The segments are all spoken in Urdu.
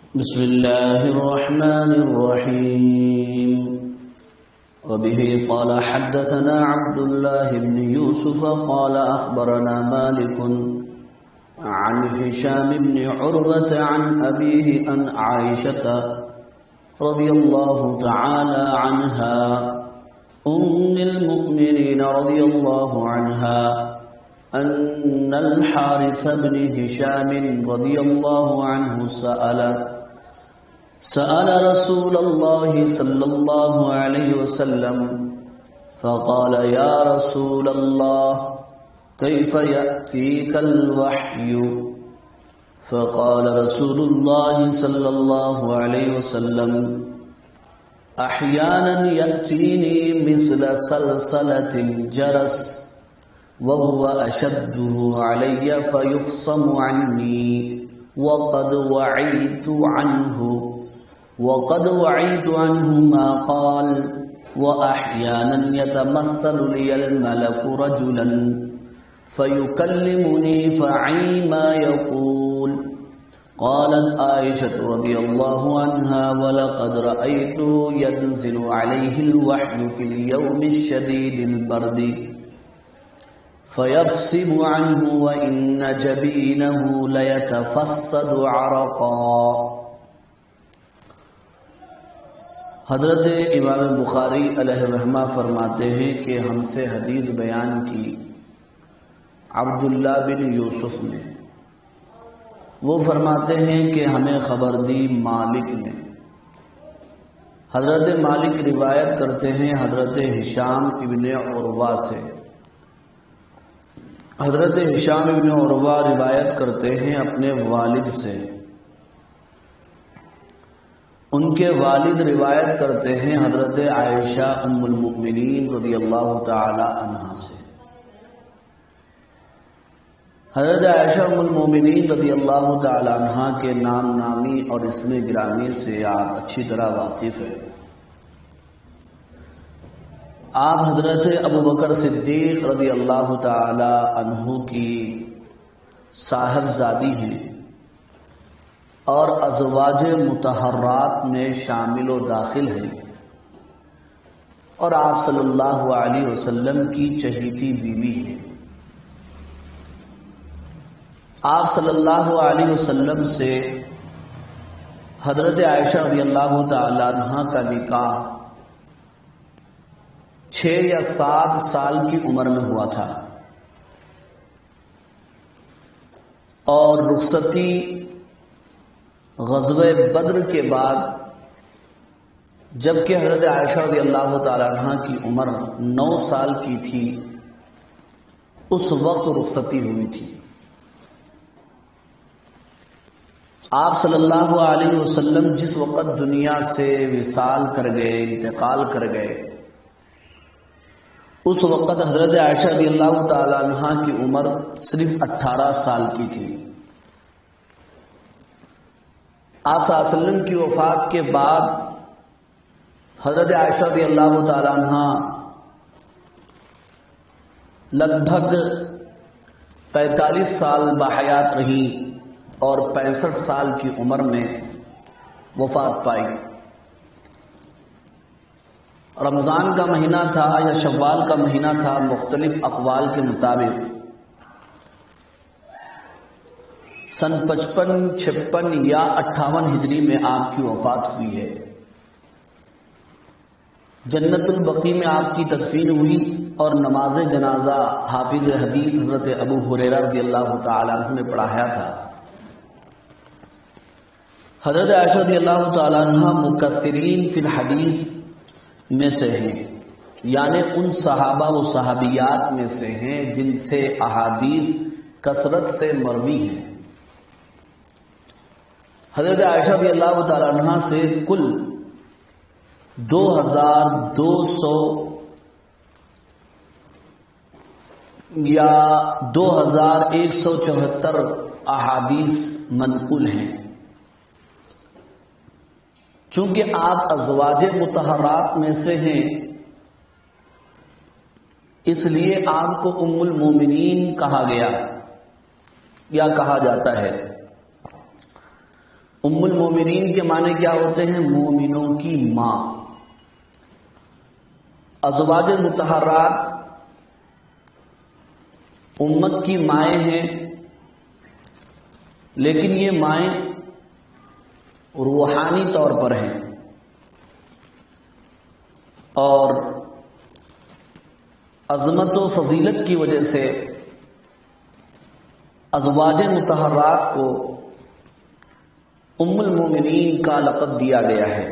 بسم الله الرحمن الرحيم. وبه قال حدثنا عبد الله بن يوسف قال أخبرنا مالك عن هشام بن عروة عن أبيه عن عائشة رضي الله تعالى عنها أم المؤمنين رضي الله عنها أن الحارث بن هشام رضي الله عنه سأل رسول الله صلى الله عليه وسلم فقال يا رسول الله كيف يأتيك الوحي؟ فقال رسول الله صلى الله عليه وسلم أحيانا يأتيني مثل سلسلة الجرس وهو أشده علي فيفصم عني وقد وعيت عنه ما قال وأحيانا يتمثل لي الملك رجلا فيكلمني فعي ما يقول. قالت عائشة رضي الله عنها ولقد رأيته ينزل عليه الوحي في اليوم الشديد البرد فيفصم عنه وإن جبينه ليتفسد عرقا. حضرت امام بخاری علیہ رحمہ فرماتے ہیں کہ ہم سے حدیث بیان کی عبداللہ بن یوسف نے. وہ فرماتے ہیں کہ ہمیں خبر دی مالک نے. حضرت مالک روایت کرتے ہیں حضرت ہشام ابن عروہ سے. حضرت ہشام ابن عروہ روایت کرتے ہیں اپنے والد سے. ان کے والد روایت کرتے ہیں حضرت عائشہ ام المؤمنین رضی اللہ تعالی عنہا سے. حضرت عائشہ ام المؤمنین رضی اللہ تعالی عنہا کے نام نامی اور اسم گرامی سے آپ اچھی طرح واقف ہیں. آپ حضرت ابوبکر صدیق رضی اللہ تعالی عنہ کی صاحبزادی ہیں اور ازواج مطہرات میں شامل و داخل ہیں اور آپ صلی اللہ علیہ وسلم کی چہیتی بیوی ہیں. آپ صلی اللہ علیہ وسلم سے حضرت عائشہ رضی اللہ تعالی عنہ کا نکاح 6 یا 7 سال کی عمر میں ہوا تھا اور رخصتی غزوہ بدر کے بعد جبکہ حضرت عائشہ رضی اللہ تعالی عنہ کی عمر 9 سال کی تھی اس وقت رخصتی ہوئی تھی. آپ صلی اللہ علیہ وسلم جس وقت دنیا سے وصال کر گئے، انتقال کر گئے، اس وقت حضرت عائشہ رضی اللہ تعالی عنہ کی عمر صرف 18 سال کی تھی. آپ صلی اللہ علیہ وسلم کی وفات کے بعد حضرت عائشہ رضی اللہ تعالی عنہ لگ بھگ 45 سال بحیات رہی اور 65 سال کی عمر میں وفات پائی. رمضان کا مہینہ تھا یا شوال کا مہینہ تھا، مختلف اقوال کے مطابق سن 55، 56 یا 58 ہجری میں آپ کی وفات ہوئی ہے. جنت البقیع میں آپ کی تدفین ہوئی اور نماز جنازہ حافظ حدیث حضرت ابو ہریرہ رضی اللہ تعالی عنہ نے پڑھایا تھا. حضرت عائشہ رضی اللہ تعالی عنہ مکثرین فی الحدیث میں سے ہیں، یعنی ان صحابہ و صحابیات میں سے ہیں جن سے احادیث کثرت سے مروی ہیں. حضرت عائشہ رضی اللہ تعالی عنہ سے کل 2200 یا 2174 احادیث منقول ہیں. چونکہ آپ ازواج مطہرات میں سے ہیں اس لیے آپ کو ام المومنین کہا گیا یا کہا جاتا ہے. ام المومنین کے معنی کیا ہوتے ہیں؟ مومنوں کی ماں۔ ازواج مطہرات امت کی مائیں ہیں، لیکن یہ مائیں روحانی طور پر ہیں، اور عظمت و فضیلت کی وجہ سے ازواج مطہرات کو ام المومنین کا لقب دیا گیا ہے۔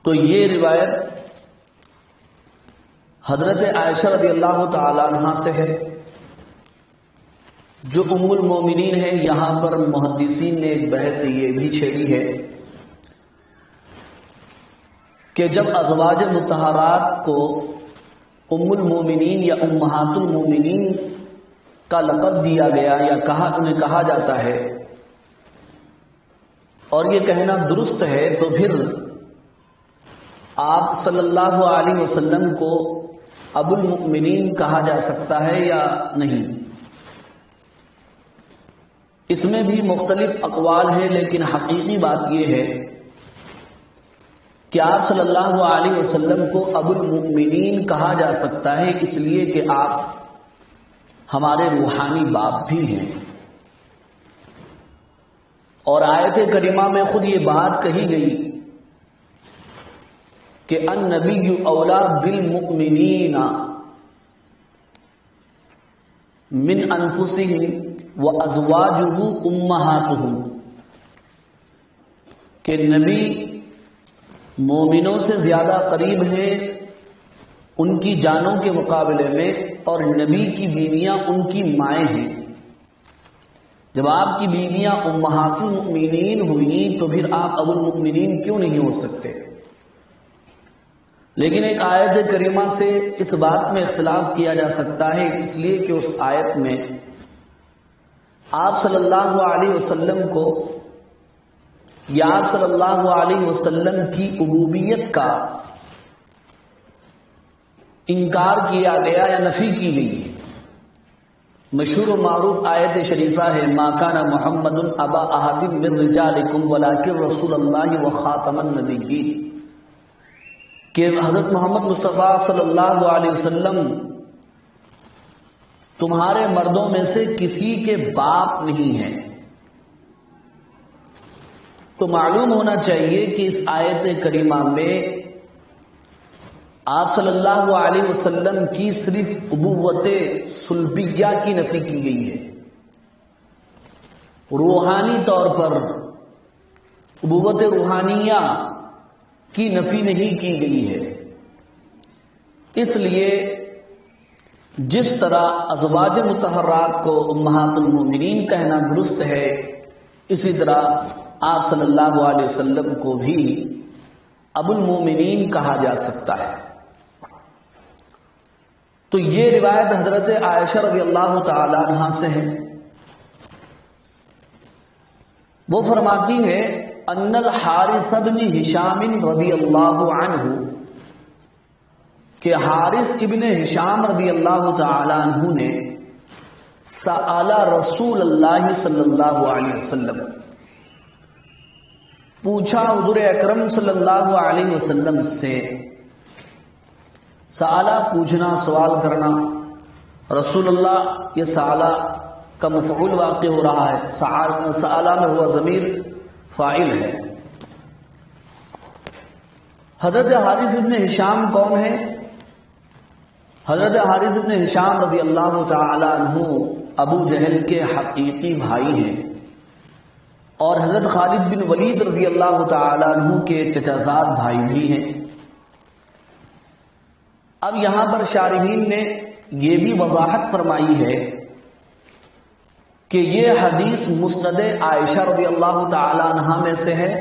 تو یہ روایت حضرت عائشہ رضی اللہ تعالی عنہا سے ہے، جو ام المومنین ہے۔ یہاں پر محدثین نے ایک بحث یہ بھی چھیڑی ہے کہ جب ازواج مطہرات کو ام المومنین یا امہات المومنین کا لقب دیا گیا یا انہیں کہا جاتا ہے، اور یہ کہنا درست ہے، تو پھر آپ صلی اللہ علیہ وسلم کو ابو المؤمنین کہا جا سکتا ہے یا نہیں؟ اس میں بھی مختلف اقوال ہیں، لیکن حقیقی بات یہ ہے کہ آپ صلی اللہ علیہ وسلم کو ابو المؤمنین کہا جا سکتا ہے، اس لیے کہ آپ ہمارے روحانی باپ بھی ہیں، اور آیت کریمہ میں خود یہ بات کہی گئی کہ النبی اولا بالمؤمنین من انفسہم وازواجہ امہاتہم، کہ نبی مومنوں سے زیادہ قریب ہیں ان کی جانوں کے مقابلے میں، اور نبی کی بیویاں ان کی مائیں ہیں۔ جب آپ کی بیویاں امہات المؤمنین ہوئیں تو پھر آپ ابو المؤمنین کیوں نہیں ہو سکتے؟ لیکن ایک آیت کریمہ سے اس بات میں اختلاف کیا جا سکتا ہے، اس لیے کہ اس آیت میں آپ صلی اللہ علیہ وسلم کو یا آپ صلی اللہ علیہ وسلم کی عبودیت کا انکار کیا گیا یا نفی کی گئی ہے۔ مشہور و معروف آیت شریفہ ہے ما کان محمد ابا احد من رجالکم ولکن رسول اللہ وخاتم النبیین، کہ حضرت محمد مصطفیٰ صلی اللہ علیہ وسلم تمہارے مردوں میں سے کسی کے باپ نہیں ہیں۔ تو معلوم ہونا چاہیے کہ اس آیت کریمہ میں آپ صلی اللہ علیہ وسلم کی صرف ابوت صلبیہ کی نفی کی گئی ہے، روحانی طور پر ابوت روحانیہ کی نفی نہیں کی گئی ہے۔ اس لیے جس طرح ازواج مطہرات کو امہات المومنین کہنا درست ہے، اسی طرح آپ صلی اللہ علیہ وسلم کو بھی ابو المومنین کہا جا سکتا ہے۔ تو یہ روایت حضرت عائشہ رضی اللہ تعالی عنہا سے ہے۔ وہ فرماتی ہے ان الحارث بن ہشام رضی اللہ عنہ، کہ حارث ابن ہشام رضی اللہ تعالی عنہ نے سأل رسول اللہ صلی اللہ علیہ وسلم، پوچھا حضور اکرم صلی اللہ علیہ وسلم سے۔ سآلہ پوچھنا، سوال کرنا، رسول اللہ یہ سآلہ کا مفعول واقع ہو رہا ہے، سآلہ میں ہوا ضمیر فاعل ہے۔ حضرت حارث ابن ہشام کون ہے؟ حضرت حارث ابن ہشام رضی اللہ تعالی عنہ ابو جہل کے حقیقی بھائی ہیں، اور حضرت خالد بن ولید رضی اللہ تعالی عنہ کے چچازاد بھائی بھی ہیں۔ اب یہاں پر شارحین نے یہ بھی وضاحت فرمائی ہے کہ یہ حدیث مسند عائشہ رضی اللہ تعالی عنہا میں سے ہے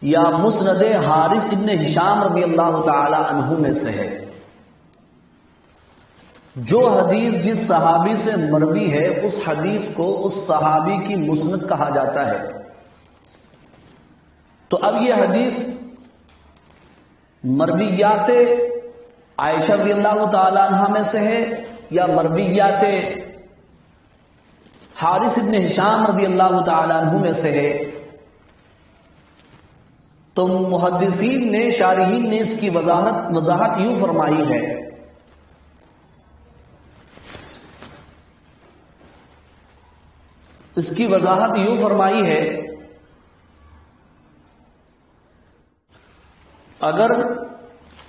یا مسند حارث ابن ہشام رضی اللہ تعالی عنہ میں سے ہے۔ جو حدیث جس صحابی سے مروی ہے اس حدیث کو اس صحابی کی مسند کہا جاتا ہے۔ تو اب یہ حدیث مرویات عائشہ رضی اللہ تعالی عنہ میں سے ہے یا مرویات حارث ابن ہشام رضی اللہ تعالیٰ عنہ میں سے ہے، تو محدثین نے، شارحین نے اس کی وضاحت یوں فرمائی ہے، اس کی وضاحت یوں فرمائی ہے، اگر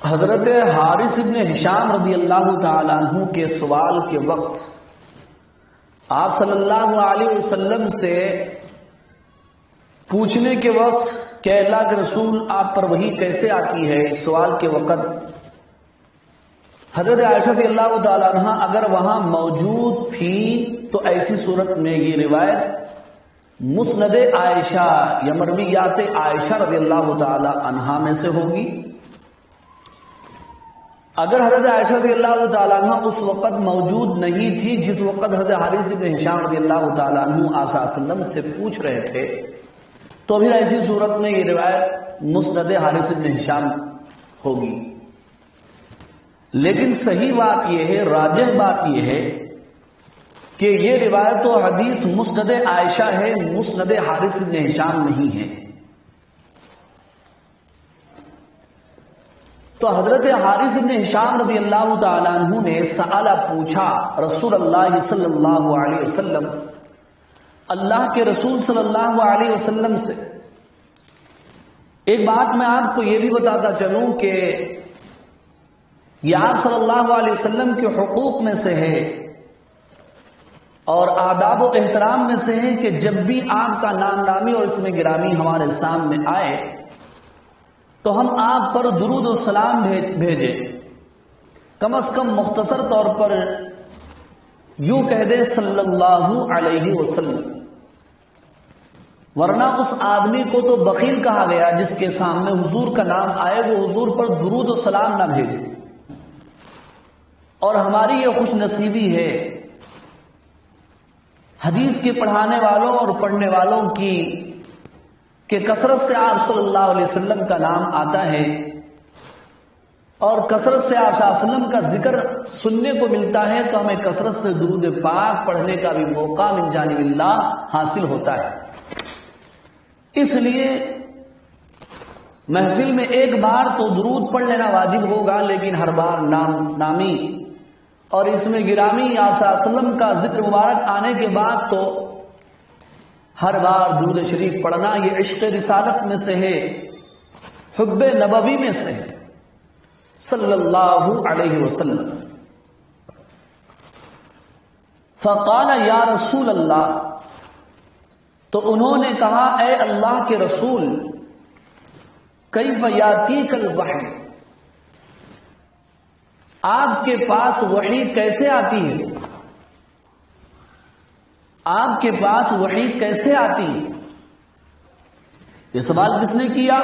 حضرت حارث ابن ہشام رضی اللہ تعالیٰ عنہ کے سوال کے وقت آپ صلی اللہ علیہ وسلم سے پوچھنے کے وقت کہ اللہ کے رسول آپ پر وحی کیسے آتی ہے، اس سوال کے وقت حضرت عائشہ رضی اللہ تعالیٰ عنہ اگر وہاں موجود تھی تو ایسی صورت میں یہ روایت مسند عائشہ یا مرویات عائشہ رضی اللہ تعالیٰ عنہ میں سے ہوگی۔ اگر حضرت عائشہ رضی اللہ تعالیٰ عنہ اس وقت موجود نہیں تھی جس وقت حضرت حارث بن ہشام رضی اللہ تعالیٰ عنہ آپ صلی اللہ علیہ وسلم سے پوچھ رہے تھے، تو پھر ایسی صورت میں یہ روایت مسند حارث بن ہشام ہوگی۔ لیکن صحیح بات یہ ہے، راجح بات یہ ہے کہ یہ روایت و حدیث مسند عائشہ ہے، مسند حارث بن ہشام نہیں ہے۔ تو حضرت حارث بن ہشام رضی اللہ تعالیٰ عنہ نے سوال پوچھا رسول اللہ صلی اللہ علیہ وسلم، اللہ کے رسول صلی اللہ علیہ وسلم سے۔ ایک بات میں آپ کو یہ بھی بتاتا چلوں کہ یہ آپ صلی اللہ علیہ وسلم کے حقوق میں سے ہے اور آداب و احترام میں سے ہے کہ جب بھی آپ کا نام نامی اور اسم گرامی ہمارے سامنے آئے تو ہم آپ پر درود و سلام بھیجیں، کم از کم مختصر طور پر یوں کہہ دیں صلی اللہ علیہ وسلم، ورنہ اس آدمی کو تو بخیل کہا گیا جس کے سامنے حضور کا نام آئے وہ حضور پر درود و سلام نہ بھیجے۔ اور ہماری یہ خوش نصیبی ہے حدیث کے پڑھانے والوں اور پڑھنے والوں کی کہ کثرت سے آپ صلی اللہ علیہ وسلم کا نام آتا ہے اور کثرت سے آپ صلی اللہ علیہ وسلم کا ذکر سننے کو ملتا ہے، تو ہمیں کثرت سے درود پاک پڑھنے کا بھی موقع من جانب اللہ حاصل ہوتا ہے۔ اس لیے محفل میں ایک بار تو درود پڑھ لینا واجب ہوگا، لیکن ہر بار نامی اور اس میں گرامی آپ صلی اللہ علیہ وسلم کا ذکر مبارک آنے کے بعد تو ہر بار درود شریف پڑھنا یہ عشق رسالت میں سے ہے، حب نبوی میں سے ہے صلی اللہ علیہ وسلم۔ فقال یا رسول اللہ، تو انہوں نے کہا اے اللہ کے رسول، کیف یاتیک الوحی، آپ کے پاس وحی کیسے آتی ہے؟ آپ کے پاس وحی کیسے آتی ہے؟ یہ سوال کس نے کیا؟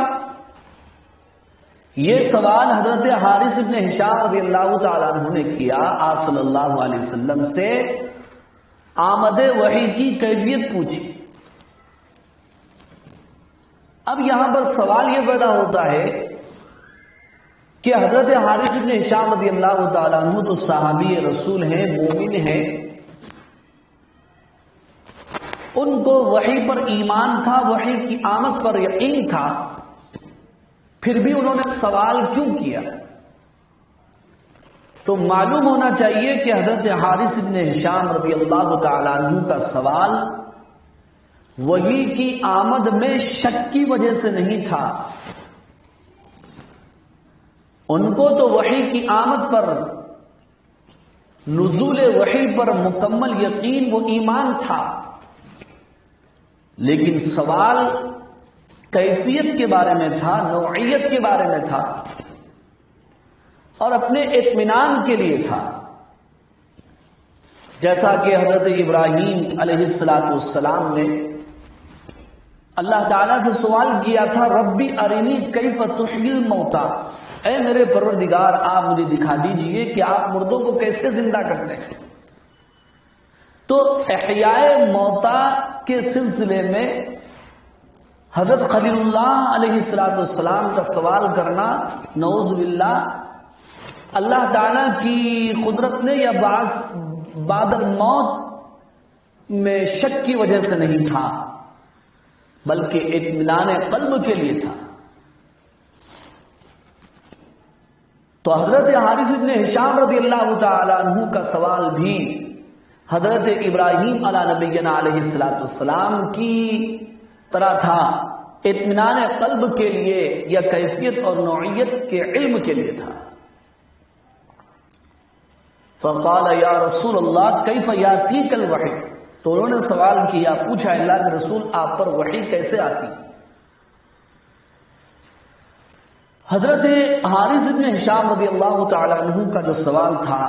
یہ سوال حضرت حارث بن ہشام رضی اللہ تعالیٰ عنہ نے کیا آپ صلی اللہ علیہ وسلم سے، آمد وحی کی کیفیت پوچھی۔ اب یہاں پر سوال یہ پیدا ہوتا ہے کہ حضرت حارث بن ہشام رضی اللہ تعالیٰ عنہ تو صحابی رسول ہیں، مومن ہیں، ان کو وحی پر ایمان تھا، وحی کی آمد پر یقین تھا، پھر بھی انہوں نے سوال کیوں کیا؟ تو معلوم ہونا چاہیے کہ حضرت حارث بن ہشام رضی اللہ تعالیٰ عنہ کا سوال وحی کی آمد میں شک کی وجہ سے نہیں تھا، ان کو تو وحی کی آمد پر، نزول وحی پر مکمل یقین و ایمان تھا، لیکن سوال کیفیت کے بارے میں تھا، نوعیت کے بارے میں تھا اور اپنے اطمینان کے لیے تھا۔ جیسا کہ حضرت ابراہیم علیہ السلام نے اللہ تعالیٰ سے سوال کیا تھا، ربی ارنی کیف تحیی الموتی، اے میرے پروردگار آپ مجھے دکھا دیجئے کہ آپ مردوں کو کیسے زندہ کرتے ہیں۔ تو احیاء موتی کے سلسلے میں حضرت خلیل اللہ علیہ السلام کا سوال کرنا، نعوذ باللہ، اللہ تعالیٰ کی قدرت نے یا بعد الموت میں شک کی وجہ سے نہیں تھا بلکہ اطمینان قلب کے لیے تھا۔ تو حضرت حارث بن ہشام رضی اللہ تعالی عنہ کا سوال بھی حضرت ابراہیم علی نبینا علیہ السلام کی طرح تھا، اطمینان قلب کے لیے یا کیفیت اور نوعیت کے علم کے لیے تھا۔ فقال یا رسول اللہ کیف یاتیک الوحی، تو انہوں نے سوال کیا، پوچھا اللہ کے رسول آپ پر وحی کیسے آتی؟ حضرت حارث بن ہشام رضی اللہ تعالی عنہ کا جو سوال تھا،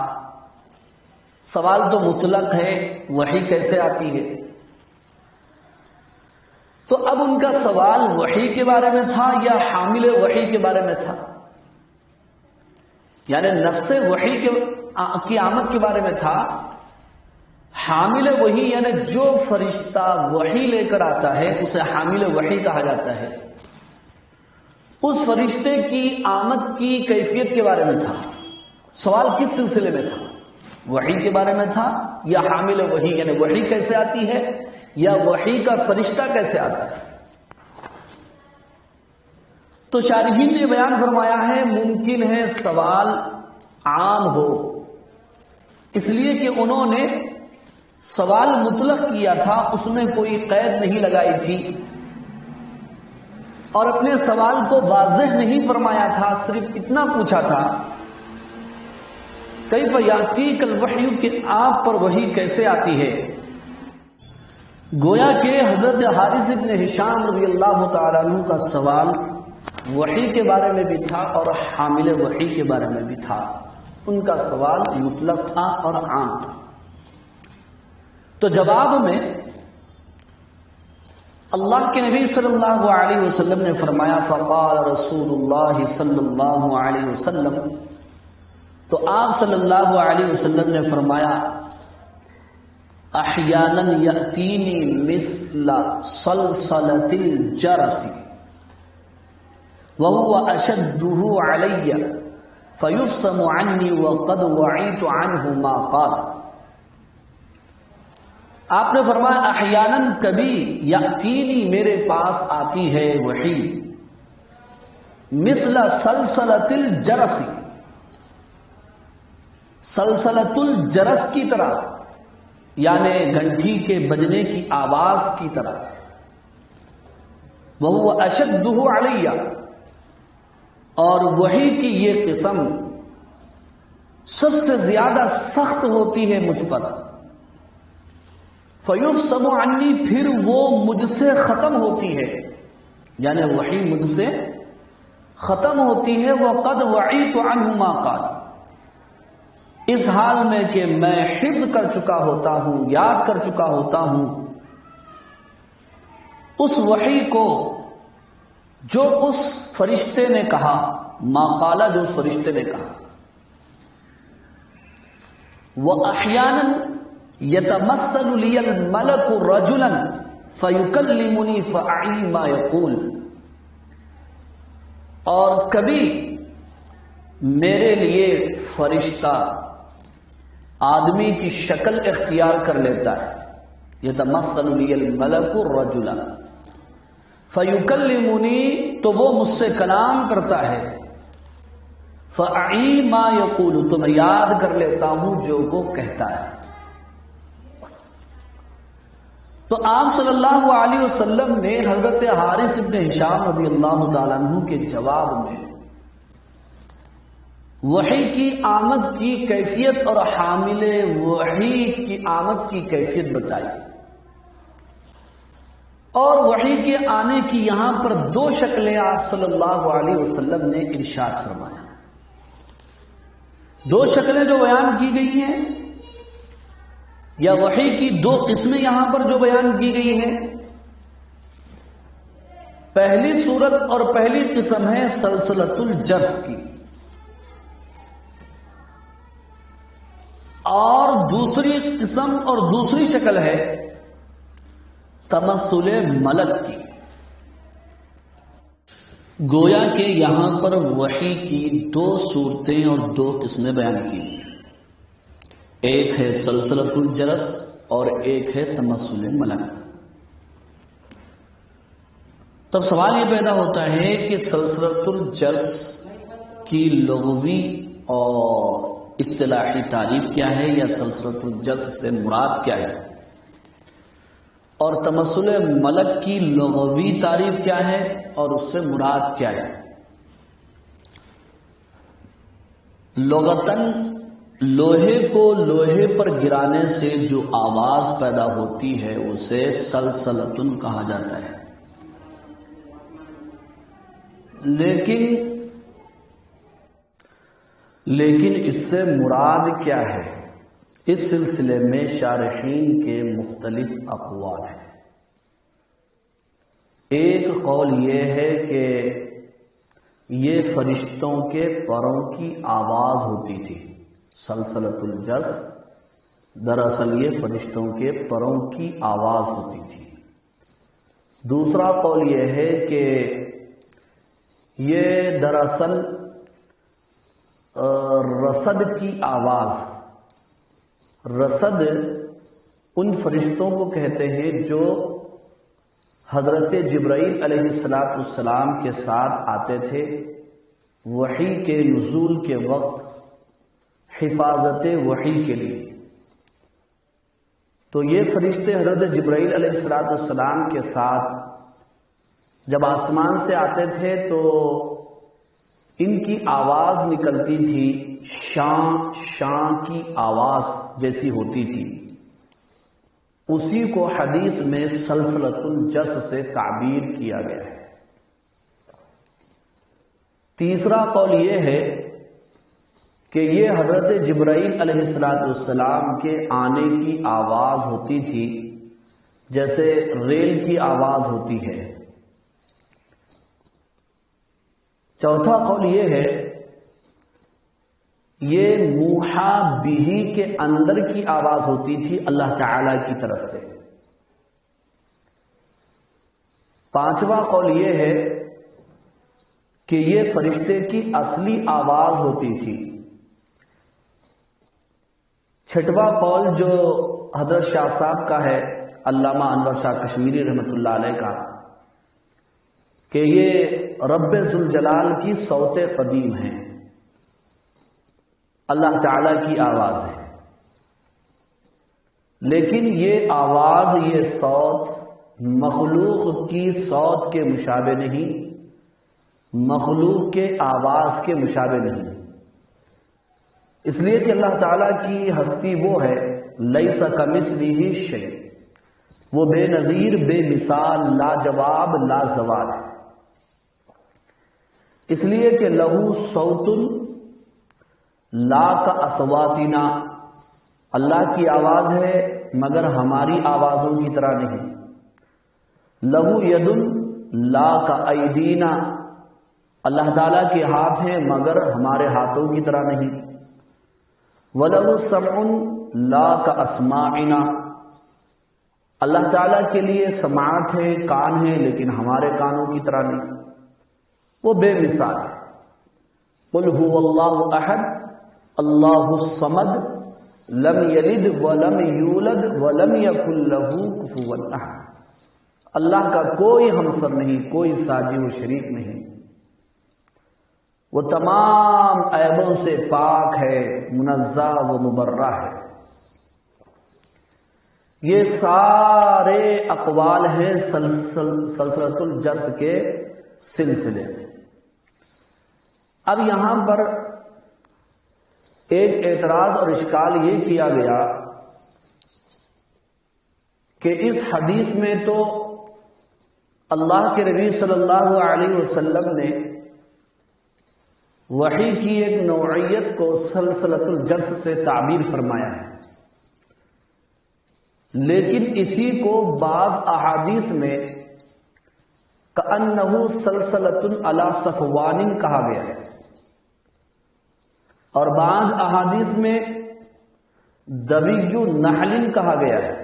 سوال تو مطلق ہے، وحی کیسے آتی ہے؟ تو اب ان کا سوال وحی کے بارے میں تھا یا حامل وحی کے بارے میں تھا؟ یعنی نفس وحی کی آمد کے بارے میں تھا، حامل وحی یعنی جو فرشتہ وحی لے کر آتا ہے اسے حامل وحی کہا جاتا ہے، اس فرشتے کی آمد کی کیفیت کے بارے میں تھا۔ سوال کس سلسلے میں تھا؟ وحی کے بارے میں تھا یا حامل وحی یعنی وحی کیسے آتی ہے یا وحی کا فرشتہ کیسے آتا ہے؟ تو شارحین نے بیان فرمایا ہے ممکن ہے سوال عام ہو، اس لیے کہ انہوں نے سوال مطلق کیا تھا، اس میں کوئی قید نہیں لگائی تھی اور اپنے سوال کو واضح نہیں فرمایا تھا، صرف اتنا پوچھا تھا کیف یاتیک الوحی کہ آپ پر وحی کیسے آتی ہے۔ گویا کہ حضرت حارث بن ہشام رضی اللہ تعالیٰ عنہ کا سوال وحی کے بارے میں بھی تھا اور حامل وحی کے بارے میں بھی تھا، ان کا سوال مطلق تھا اور عام تھا۔ تو جواب میں اللہ کے نبی صلی اللہ علیہ وسلم نے فرمایا فقال رسول اللہ صلی اللہ علیہ وسلم، تو آپ صلی اللہ علیہ وسلم نے فرمایا احیانا یأتینی مثل صلصلۃ الجرس وهو اشدہ علی فیفصم عنی وقد وعیت عنہ ما قال۔ آپ نے فرمایا احیانا کبھی، یأتینی میرے پاس آتی ہے وحی، مثل صلصلۃ الجرس، سلسلۃ الجرس کی طرح، یعنی گھنٹی کے بجنے کی آواز کی طرح، وہو اشدہ علی، اور وحی کی یہ قسم سب سے زیادہ سخت ہوتی ہے مجھ پر، فیفصم عنی، پھر وہ مجھ سے ختم ہوتی ہے، یعنی وحی مجھ سے ختم ہوتی ہے، وقد وعیت عنہ ما قال، اس حال میں کہ میں حفظ کر چکا ہوتا ہوں، یاد کر چکا ہوتا ہوں اس وحی کو جو اس فرشتے نے کہا، ما قال، جو اس فرشتے نے کہا۔ وَأَحْيَانًا يَتَمَثَّلُ لِيَ الْمَلَكُ رَجُلًا فَيُكَلِّمُنِي فَأَعِي مَا يَقُولُ، اور کبھی میرے لیے فرشتہ آدمی کی شکل اختیار کر لیتا ہے، یتمثل لی الملک الرجل فیکلمنی، تو وہ مجھ سے کلام کرتا ہے، فاعی ما یقول، تو میں یاد کر لیتا ہوں جو وہ کہتا ہے۔ تو آپ صلی اللہ علیہ وسلم نے حضرت حارث بن ہشام رضی اللہ تعالیٰ عنہ کے جواب میں وحی کی آمد کی کیفیت اور حامل وحی کی آمد کی کیفیت بتائی، اور وحی کے آنے کی یہاں پر دو شکلیں آپ صلی اللہ علیہ وسلم نے ارشاد فرمایا۔ دو شکلیں جو بیان کی گئی ہیں یا وحی کی دو قسمیں یہاں پر جو بیان کی گئی ہیں، پہلی صورت اور پہلی قسم ہے سلسلۃ الجرس کی، اور دوسری قسم اور دوسری شکل ہے تمثل ملک کی۔ گویا کہ یہاں پر وحی کی دو صورتیں اور دو قسمیں بیان کی، ایک ہے سلسلۃ الجرس اور ایک ہے تمثل ملک۔ تب سوال یہ پیدا ہوتا ہے کہ سلسلۃ الجرس کی لغوی اور اصطلاحی تعریف کیا ہے، یا سلسلۃ الجرس سے مراد کیا ہے، اور تمثل ملک کی لغوی تعریف کیا ہے اور اس سے مراد کیا ہے۔ لغتاً لوہے کو لوہے پر گرانے سے جو آواز پیدا ہوتی ہے اسے سلسلتن کہا جاتا ہے، لیکن اس سے مراد کیا ہے، اس سلسلے میں شارحین کے مختلف اقوال ہیں۔ ایک قول یہ ہے کہ یہ فرشتوں کے پروں کی آواز ہوتی تھی، سلسلۃ الجرس دراصل یہ فرشتوں کے پروں کی آواز ہوتی تھی۔ دوسرا قول یہ ہے کہ یہ دراصل رصد کی آواز، رصد ان فرشتوں کو کہتے ہیں جو حضرت جبرائیل علیہ السلام کے ساتھ آتے تھے وحی کے نزول کے وقت حفاظت وحی کے لیے۔ تو یہ فرشتے حضرت جبرائیل علیہ السلام کے ساتھ جب آسمان سے آتے تھے تو ان کی آواز نکلتی تھی، شاں شاں کی آواز جیسی ہوتی تھی، اسی کو حدیث میں سلسلۃ الجرس سے تعبیر کیا گیا ہے۔ تیسرا قول یہ ہے کہ یہ حضرت جبرائیل علیہ السلام کے آنے کی آواز ہوتی تھی جیسے ریل کی آواز ہوتی ہے۔ چوتھا قول یہ ہے یہ موحا بہی کے اندر کی آواز ہوتی تھی اللہ تعالی کی طرف سے۔ پانچواں قول یہ ہے کہ یہ فرشتے کی اصلی آواز ہوتی تھی۔ چھٹواں قول جو حضرت شاہ صاحب کا ہے، علامہ انور شاہ کشمیری رحمۃ اللہ علیہ کا، کہ یہ رب ذوالجلال کی صوت قدیم ہے، اللہ تعالی کی آواز ہے، لیکن یہ آواز، یہ صوت مخلوق کی صوت کے مشابہ نہیں، مخلوق کے آواز کے مشابہ نہیں، اس لیے کہ اللہ تعالیٰ کی ہستی وہ ہے لیس کمثلہ شیء، وہ بے نظیر، بے مثال، لاجواب، لازوال ہے، اس لیے کہ لہو صوت لا کا اصواتنا، اللہ کی آواز ہے مگر ہماری آوازوں کی طرح نہیں، لہو ید لا کا ایدینا، اللہ تعالیٰ کے ہاتھ ہیں مگر ہمارے ہاتھوں کی طرح نہیں، وَلَهُ سَمْعٌ لَا كَأَسْمَاعِنَا، اللہ تعالیٰ کے لیے سماعت ہے، کان ہے، لیکن ہمارے کانوں کی طرح نہیں، وہ بے مثال ہے۔ قُلْ هُوَ اللَّهُ أَحَدٌ اللَّهُ الصَّمَدُ لَمْ يَلِدْ وَلَمْ يُولَدْ وَلَمْ يَكُنْ لَهُ كُفُوًا أَحَدٌ، اللہ کا کوئی ہمسر نہیں، کوئی ساجی و شریک نہیں، وہ تمام عیبوں سے پاک ہے، منزہ و مبرہ ہے۔ یہ سارے اقوال ہیں سلسلۃ الجرس کے سلسلے میں۔ اب یہاں پر ایک اعتراض اور اشکال یہ کیا گیا کہ اس حدیث میں تو اللہ کے نبی صلی اللہ علیہ وسلم نے وحی کی ایک نوعیت کو سلسلۃ الجرس سے تعبیر فرمایا ہے، لیکن اسی کو بعض احادیث میں کأنہ سلسلۃ علی صفوان کہا گیا ہے، اور بعض احادیث میں دوی نحل کہا گیا ہے،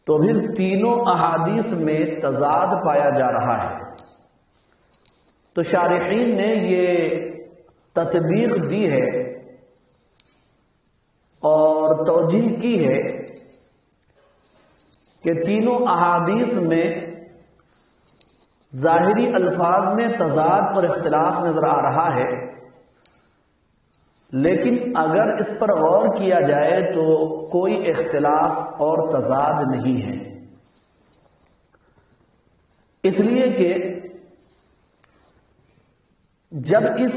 تو پھر تینوں احادیث میں تضاد پایا جا رہا ہے۔ تو شارحین نے یہ تطبیق دی ہے اور اور توجیہ کی ہے کہ تینوں احادیث میں ظاہری الفاظ میں تضاد اور اختلاف نظر آ رہا ہے، لیکن اگر اس پر غور کیا جائے تو کوئی اختلاف اور تضاد نہیں ہے، اس لیے کہ جب اس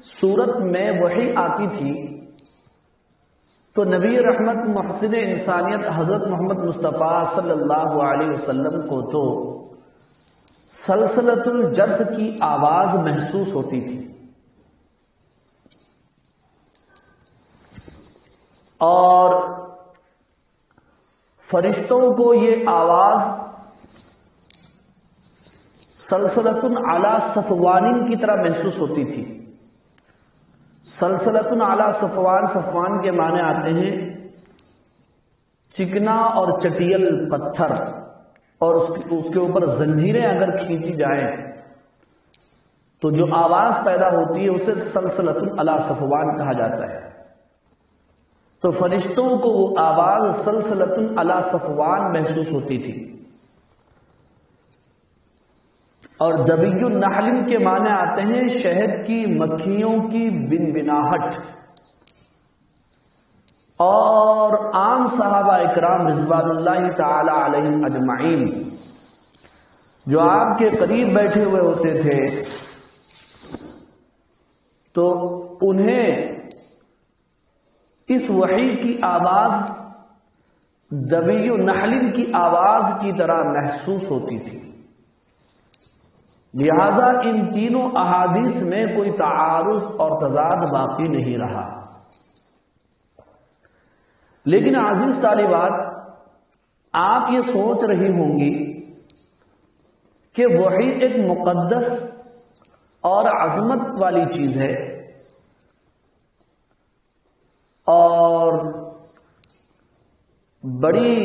صورت میں وحی آتی تھی تو نبی رحمت محسن انسانیت حضرت محمد مصطفیٰ صلی اللہ علیہ وسلم کو تو سلسلۃ الجرس کی آواز محسوس ہوتی تھی، اور فرشتوں کو یہ آواز سلسلۃ علی صفوان کی طرح محسوس ہوتی تھی۔ سلسلۃ علی صفوان، صفوان کے معنی آتے ہیں چکنا اور چٹیل پتھر، اور اس کے اوپر زنجیریں اگر کھینچی جائیں تو جو آواز پیدا ہوتی ہے اسے سلسلۃ علی صفوان کہا جاتا ہے۔ تو فرشتوں کو وہ آواز سلسلۃ علی صفوان محسوس ہوتی تھی، اور دبی النحل کے معنی آتے ہیں شہد کی مکھیوں کی بنبناہٹ، اور عام صحابہ اکرام رضوان اللہ تعالی علیہم اجمعین جو آپ کے قریب بیٹھے ہوئے ہوتے تھے تو انہیں اس وحی کی آواز دبی النحل کی آواز کی طرح محسوس ہوتی تھی، لہذا ان تینوں احادیث میں کوئی تعارض اور تضاد باقی نہیں رہا۔ لیکن عزیز طالبات، آپ یہ سوچ رہی ہوں گی کہ وحی ایک مقدس اور عظمت والی چیز ہے اور بڑی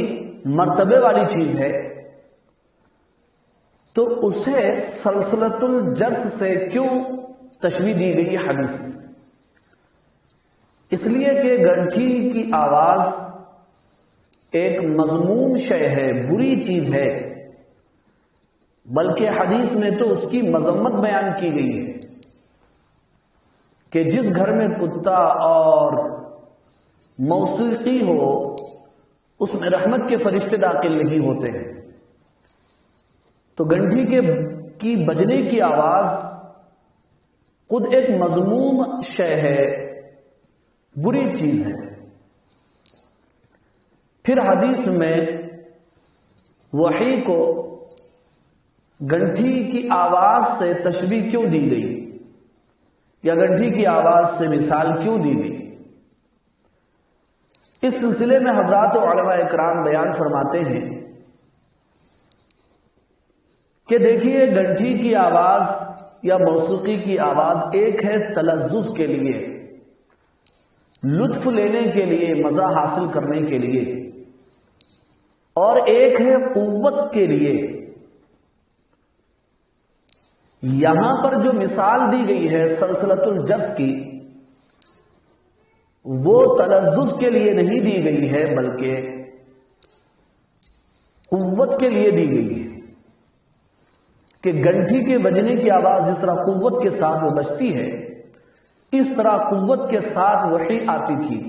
مرتبے والی چیز ہے، تو اسے سلسلۃ الجرس سے کیوں تشبیہ دی گئی حدیث میں؟ اس لیے کہ گھنٹی کی آواز ایک مذموم شے ہے، بری چیز ہے، بلکہ حدیث میں تو اس کی مذمت بیان کی گئی ہے کہ جس گھر میں کتا اور موسیقی ہو اس میں رحمت کے فرشتے داخل نہیں ہوتے ہیں۔ تو گھنٹی کی بجنے کی آواز خود ایک مذموم شے ہے، بری چیز ہے۔ پھر حدیث میں وحی کو گھنٹی کی آواز سے تشبیہ کیوں دی گئی، یا گھنٹی کی آواز سے مثال کیوں دی گئی؟ اس سلسلے میں حضرات علماء اکرام بیان فرماتے ہیں کہ دیکھیے، گھنٹی کی آواز یا موسیقی کی آواز ایک ہے تلذذ کے لیے، لطف لینے کے لیے، مزہ حاصل کرنے کے لیے، اور ایک ہے قوت کے لیے۔ یہاں پر جو مثال دی گئی ہے سلسلۃ الجرس کی، وہ تلذذ کے لیے نہیں دی گئی ہے بلکہ قوت کے لیے دی گئی ہے، کہ گھنٹی کے بجنے کی آواز جس طرح قوت کے ساتھ وہ بجتی ہے، اس طرح قوت کے ساتھ وحی آتی تھی۔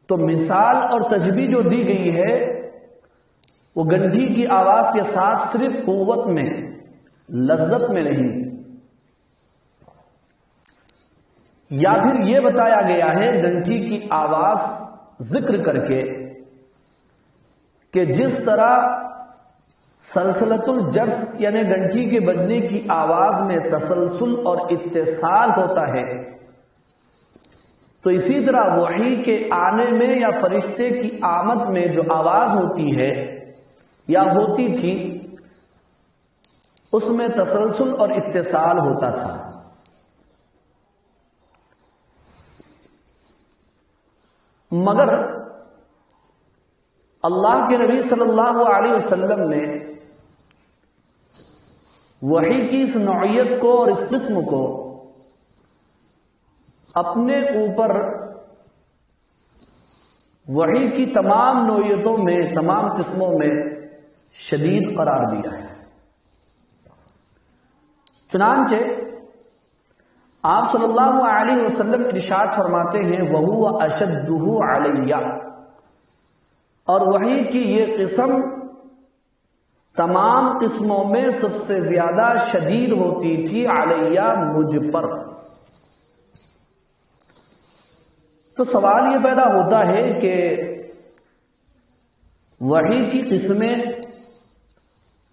تو مثال اور تشبیہ جو دی گئی ہے وہ گھنٹی کی آواز کے ساتھ صرف قوت میں، لذت میں نہیں، یا پھر یہ بتایا گیا ہے گھنٹی کی آواز ذکر کر کے کہ جس طرح سلسلۃ الجرس یعنی گھنٹی کے بجنے کی آواز میں تسلسل اور اتصال ہوتا ہے، تو اسی طرح وحی کے آنے میں یا فرشتے کی آمد میں جو آواز ہوتی ہے یا ہوتی تھی، اس میں تسلسل اور اتصال ہوتا تھا۔ مگر اللہ کے نبی صلی اللہ علیہ وسلم نے وحی کی اس نوعیت کو اور اس قسم کو اپنے اوپر وحی کی تمام نوعیتوں میں، تمام قسموں میں شدید قرار دیا ہے۔ چنانچہ آپ صلی اللہ علیہ وسلم ارشاد فرماتے ہیں وَهُوَ أَشَدُّهُ عَلَيَّ، اور وحی کی یہ قسم تمام قسموں میں سب سے زیادہ شدید ہوتی تھی علیہ، مجھ پر۔ تو سوال یہ پیدا ہوتا ہے کہ وحی کی قسمیں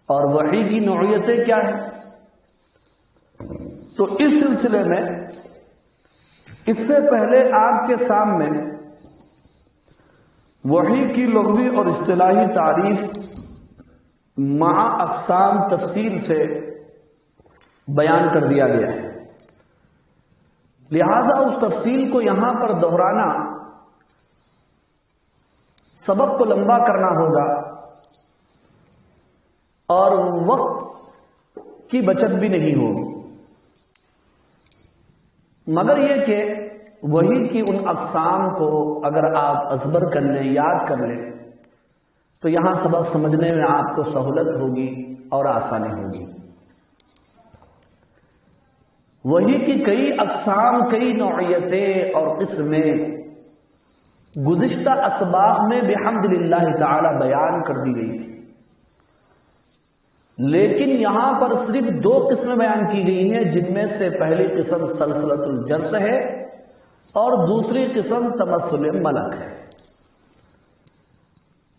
اور وحی کی نوعیتیں کیا ہیں؟ تو اس سلسلے میں اس سے پہلے آپ کے سامنے وحی کی لغوی اور اصطلاحی تعریف مع اقسام تفصیل سے بیان کر دیا گیا ہے، لہذا اس تفصیل کو یہاں پر دہرانا سبق کو لمبا کرنا ہوگا اور وقت کی بچت بھی نہیں ہوگی، مگر یہ کہ وحی کی ان اقسام کو اگر آپ ازبر کر لیں، یاد کر لیں، تو یہاں سبق سمجھنے میں آپ کو سہولت ہوگی اور آسانی ہوگی۔ وحی کی کئی اقسام، کئی نوعیتیں اور قسمیں گزشتہ اسباق میں بحمد للہ تعالی بیان کر دی گئی تھی، لیکن یہاں پر صرف دو قسمیں بیان کی گئی ہیں، جن میں سے پہلی قسم سلسلۃ الجرس ہے اور دوسری قسم تمثل ملک ہے۔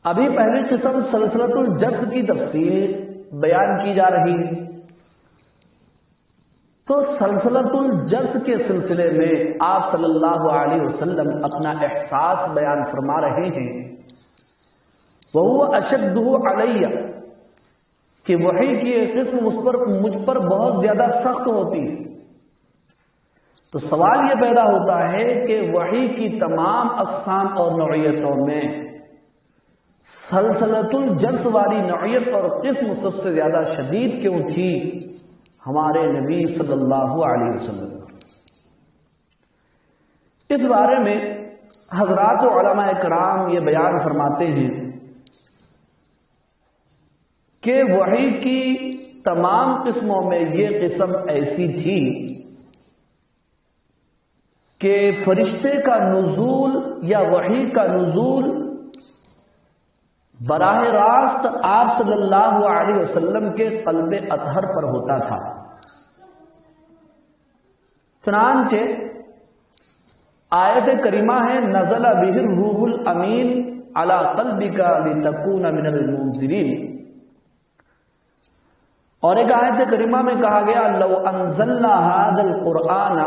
ابھی پہلی قسم سلسلۃ الجرس کی تفصیل بیان کی جا رہی ہے، تو سلسلۃ الجرس کے سلسلے میں آپ صلی اللہ علیہ وسلم اپنا احساس بیان فرما رہے ہیں وَهُوَ أَشَدُّهُ عَلَيَّ، کہ وحی کی ایک قسم مجھ پر بہت زیادہ سخت ہوتی ہے۔ تو سوال یہ پیدا ہوتا ہے کہ وحی کی تمام اقسام اور نوعیتوں میں سلسلۃ الجرس والی نوعیت اور قسم سب سے زیادہ شدید کیوں تھی ہمارے نبی صلی اللہ علیہ وسلم؟ اس بارے میں حضرات علماء کرام یہ بیان فرماتے ہیں کہ وحی کی تمام قسموں میں یہ قسم ایسی تھی کہ فرشتے کا نزول یا وحی کا نزول براہ راست آپ صلی اللہ علیہ وسلم کے قلب اطہر پر ہوتا تھا۔ چنانچہ آیت کریمہ ہے نزل بہ الروح الامین علی قلبک لتکون من المنذرین، اور ایک آیت کریمہ میں کہا گیا لو انزلنا ھذا القرآن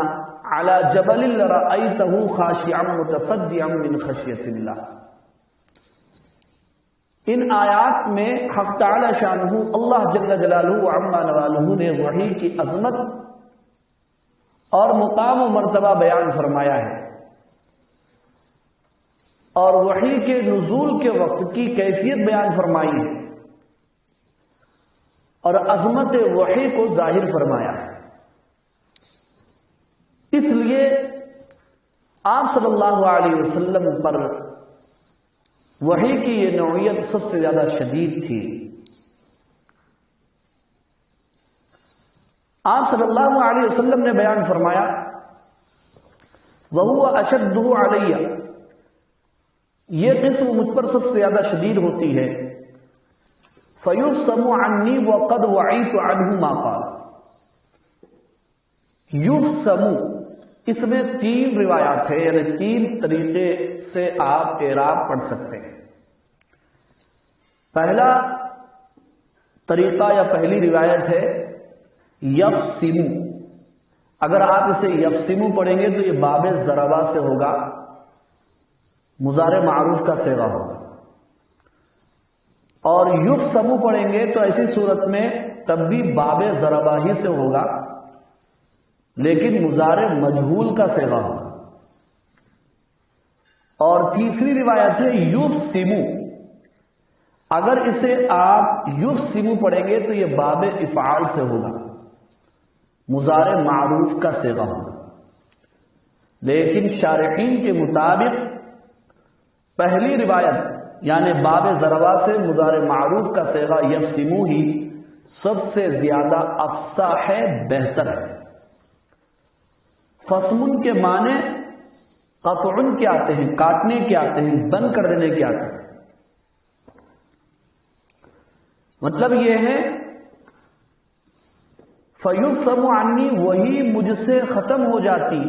علی جبل لرأیتہ خاشعا متصدعا من خشیۃ اللہ۔ ان آیات میں حق تعالی شانہ اللہ جل جلالہ عما نوالہ نے وحی کی عظمت اور مقام و مرتبہ بیان فرمایا ہے، اور وحی کے نزول کے وقت کی کیفیت بیان فرمائی ہے، اور عظمت وحی کو ظاہر فرمایا ہے۔ اس لیے آپ صلی اللہ علیہ وسلم پر وحی کی یہ نوعیت سب سے زیادہ شدید تھی۔ آپ صلی اللہ علیہ وسلم نے بیان فرمایا وَهُوَ أَشَدُّهُ عَلَيَّ، یہ قسم مجھ پر سب سے زیادہ شدید ہوتی ہے، فَيُفْسَمُ عَنِّي وَقَدْ وَعِيتُ عَنْهُ مَا قَالَ۔ یُفْسَمُ، اس میں تین روایات ہیں، یعنی تین طریقے سے آپ اعراب پڑھ سکتے ہیں۔ پہلا طریقہ یا پہلی روایت ہے یفسمو، اگر آپ اسے یفسمو پڑھیں گے تو یہ باب ضربہ سے ہوگا، مضارع معروف کا صیغہ ہوگا، اور یفسمو پڑھیں گے تو ایسی صورت میں تب بھی باب ضربہ ہی سے ہوگا لیکن مضارع مجہول کا صیغہ ہوگا۔ اور تیسری روایت ہے یفسمو، اگر اسے آپ یفسمو پڑھیں گے تو یہ باب افعال سے ہوگا، مضارع معروف کا صیغہ ہوگا، لیکن شارحین کے مطابق پہلی روایت یعنی باب ضربہ سے مضارع معروف کا صیغہ یفسمو ہی سب سے زیادہ افصاح ہے، بہتر ہے۔ فسمن کے معنی قطعن کے آتے ہیں، کاٹنے کے آتے ہیں، بند کر دینے کے آتے ہیں۔ مطلب یہ ہے فیفسم عنی، وہی مجھ سے ختم ہو جاتی،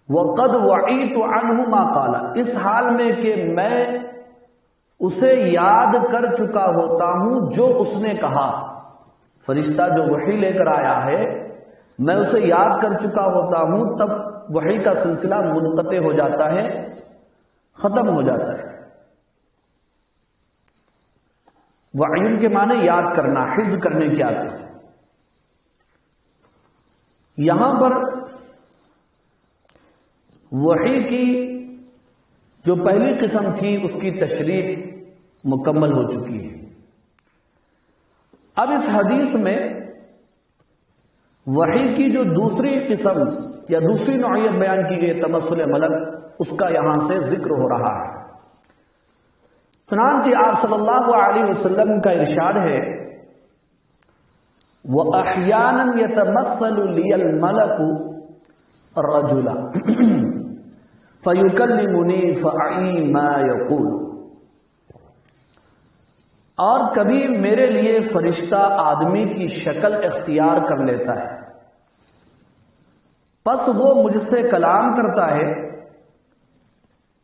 وقد وعیت عنہ ما قال، اس حال میں کہ میں اسے یاد کر چکا ہوتا ہوں جو اس نے کہا۔ فرشتہ جو وحی لے کر آیا ہے میں اسے یاد کر چکا ہوتا ہوں، تب وحی کا سلسلہ منقطع ہو جاتا ہے، ختم ہو جاتا ہے۔ وعین کے معنی یاد کرنا، حفظ کرنے کے آتے ہیں۔ یہاں پر وحی کی جو پہلی قسم تھی اس کی تشریح مکمل ہو چکی ہے۔ اب اس حدیث میں وحی کی جو دوسری قسم یا دوسری نوعیت بیان کی گئی تمثل ملک، اس کا یہاں سے ذکر ہو رہا ہے۔ چنانچہ آپ صلی اللہ علیہ وسلم کا ارشاد ہے وَأَحْيَانًا يَتَمَثَّلُ لِيَ الْمَلَكُ رَجُلًا فَيُكَلِّمُنِي فَأَعِي مَا يَقُولُ، اور کبھی میرے لیے فرشتہ آدمی کی شکل اختیار کر لیتا ہے، پس وہ مجھ سے کلام کرتا ہے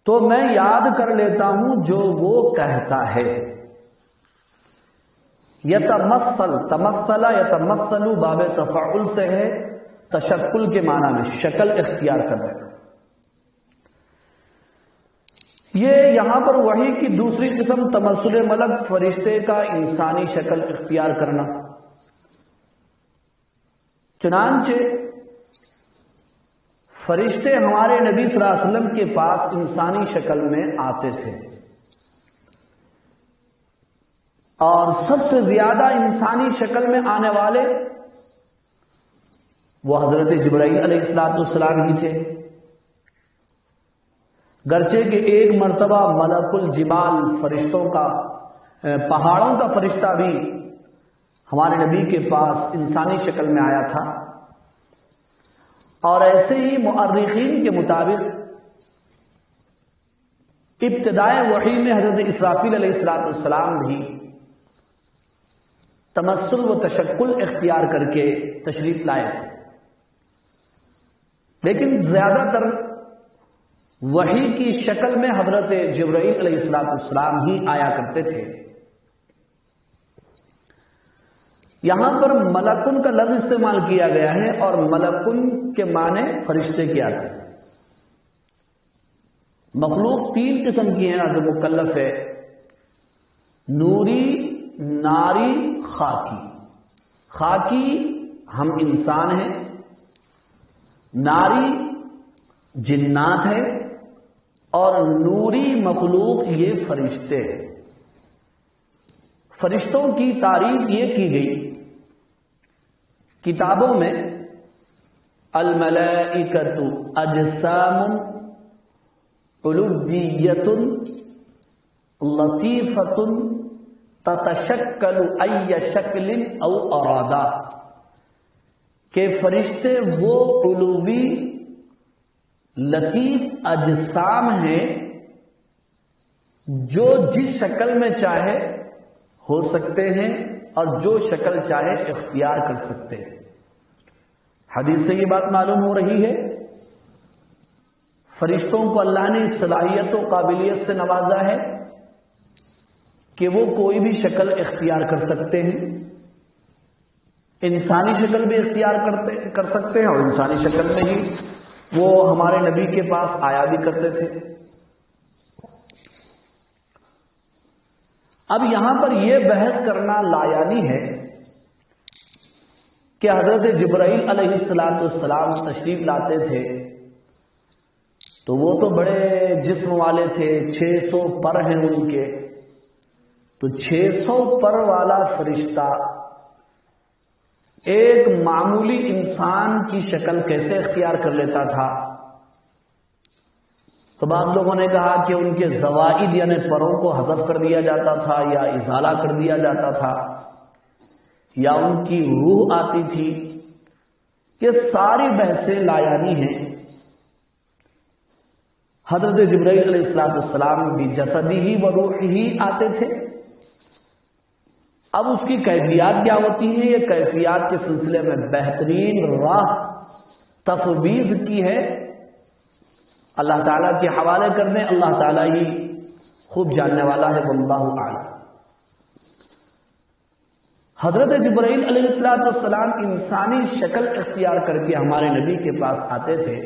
تو میں یاد کر لیتا ہوں جو وہ کہتا ہے۔ یتمثل، تمثل یتمثل باب تفاعل سے ہے، تشکل کے معنی میں شکل اختیار کرنا۔ یہ یہاں پر وحی کی دوسری قسم تمثل ملک، فرشتے کا انسانی شکل اختیار کرنا۔ چنانچہ فرشتے ہمارے نبی صلی اللہ علیہ وسلم کے پاس انسانی شکل میں آتے تھے، اور سب سے زیادہ انسانی شکل میں آنے والے وہ حضرت جبرائیل علیہ السلام ہی تھے، گرچہ کہ ایک مرتبہ ملک الجبال، فرشتوں کا، پہاڑوں کا فرشتہ بھی ہمارے نبی کے پاس انسانی شکل میں آیا تھا۔ اور ایسے ہی مؤرخین کے مطابق ابتدائے وحی میں حضرت اسرافیل علیہ السلام بھی تمثل و تشکل اختیار کر کے تشریف لائے تھے، لیکن زیادہ تر وحی کی شکل میں حضرت جبرائیل علیہ السلام ہی آیا کرتے تھے۔ یہاں پر ملکن کا لفظ استعمال کیا گیا ہے، اور ملکن کے معنی فرشتے کے آتے ہیں۔ مخلوق تین قسم کی ہیں جو مکلف ہے: نوری، ناری، خاکی۔ خاکی ہم انسان ہیں، ناری جنات ہے، اور نوری مخلوق یہ فرشتے ہیں۔ فرشتوں کی تعریف یہ کی گئی کتابوں میں الملائکۃ اجسام علویۃ لطیفۃ تتشکل ای شکل او ارادا، کہ فرشتے وہ علوی لطیف اجسام ہیں جو جس شکل میں چاہے ہو سکتے ہیں اور جو شکل چاہے اختیار کر سکتے ہیں۔ حدیث سے یہ بات معلوم ہو رہی ہے فرشتوں کو اللہ نے اس صلاحیت و قابلیت سے نوازا ہے کہ وہ کوئی بھی شکل اختیار کر سکتے ہیں، انسانی شکل بھی اختیار کر سکتے ہیں، اور انسانی شکل میں ہی وہ ہمارے نبی کے پاس آیا بھی کرتے تھے۔ اب یہاں پر یہ بحث کرنا لایانی ہے کہ حضرت جبرائیل علیہ السلام تشریف لاتے تھے تو وہ تو بڑے جسم والے تھے، 600 پر ہیں ان کے، تو 600 پر والا فرشتہ ایک معمولی انسان کی شکل کیسے اختیار کر لیتا تھا؟ تو بعض لوگوں نے کہا کہ ان کے زوائد یعنی پروں کو حذف کر دیا جاتا تھا یا ازالہ کر دیا جاتا تھا یا ان کی روح آتی تھی. یہ ساری بحثیں لایانی ہیں. حضرت جبرائیل علیہ السلام بھی جسدی ہی و روحی ہی آتے تھے. اب اس کی کیفیات کیا ہوتی ہیں؟ یہ کیفیات کے سلسلے میں بہترین راہ تفویض کی ہے اللہ تعالیٰ کے حوالے کر دیں. اللہ تعالیٰ ہی خوب جاننے والا ہے. واللہ اعلم. حضرت جبرائیل علیہ السلام انسانی شکل اختیار کر کے ہمارے نبی کے پاس آتے تھے.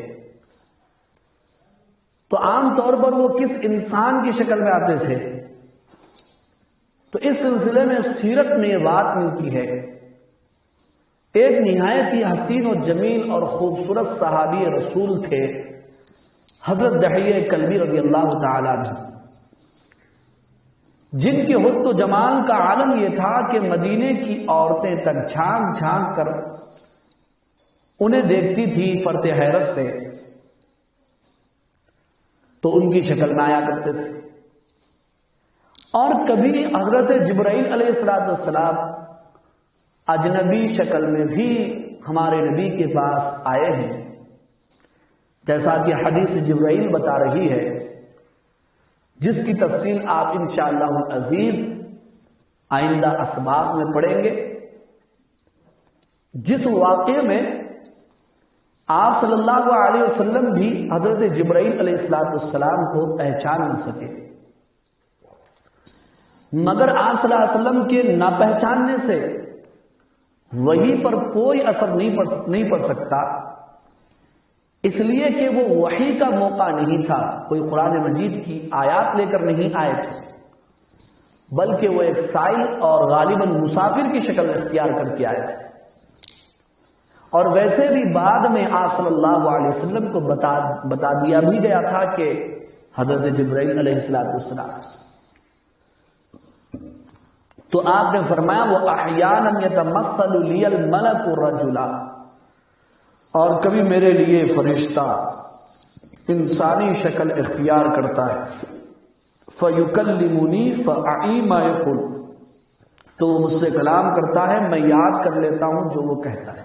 تو عام طور پر وہ کس انسان کی شکل میں آتے تھے؟ تو اس سلسلے میں سیرت میں یہ بات ملتی ہے. ایک نہایت ہی حسین و جمیل اور خوبصورت صحابی رسول تھے حضرت دحیہ کلبی رضی اللہ تعالیٰ عنہ، جن کے حسن و جمال کا عالم یہ تھا کہ مدینے کی عورتیں تک جھانک جھانک کر انہیں دیکھتی تھی فرط حیرت سے، تو ان کی شکل میں آیا کرتے تھے. اور کبھی حضرت جبرائیل علیہ السلام اجنبی شکل میں بھی ہمارے نبی کے پاس آئے ہیں، جیسا کہ حدیث جبرائیل بتا رہی ہے، جس کی تفصیل آپ انشاءاللہ العزیز آئندہ اسباق میں پڑھیں گے، جس واقعے میں آپ صلی اللہ علیہ وسلم بھی حضرت جبرائیل علیہ السلام کو پہچان نہ سکے، مگر آپ صلی اللہ علیہ وسلم کے نہ پہچاننے سے وحی پر کوئی اثر نہیں پڑ سکتا، اس لیے کہ وہ وحی کا موقع نہیں تھا. کوئی قرآن مجید کی آیات لے کر نہیں آئے تھے، بلکہ وہ ایک سائل اور غالباً مسافر کی شکل اختیار کر کے آئے تھے. اور ویسے بھی بعد میں آپ صلی اللہ علیہ وسلم کو بتا دیا بھی گیا تھا کہ حضرت جبرائیل علیہ السلام. تو آپ نے فرمایا وَأَحْيَانًا يَتَمَثَّلُ لِيَ الْمَلَكُ رَجُلًا، اور کبھی میرے لیے فرشتہ انسانی شکل اختیار کرتا ہے. فَيُكَلِّمُنِي فَأَعِي مَا يَقُولُ، تو وہ مجھ سے کلام کرتا ہے، میں یاد کر لیتا ہوں جو وہ کہتا ہے.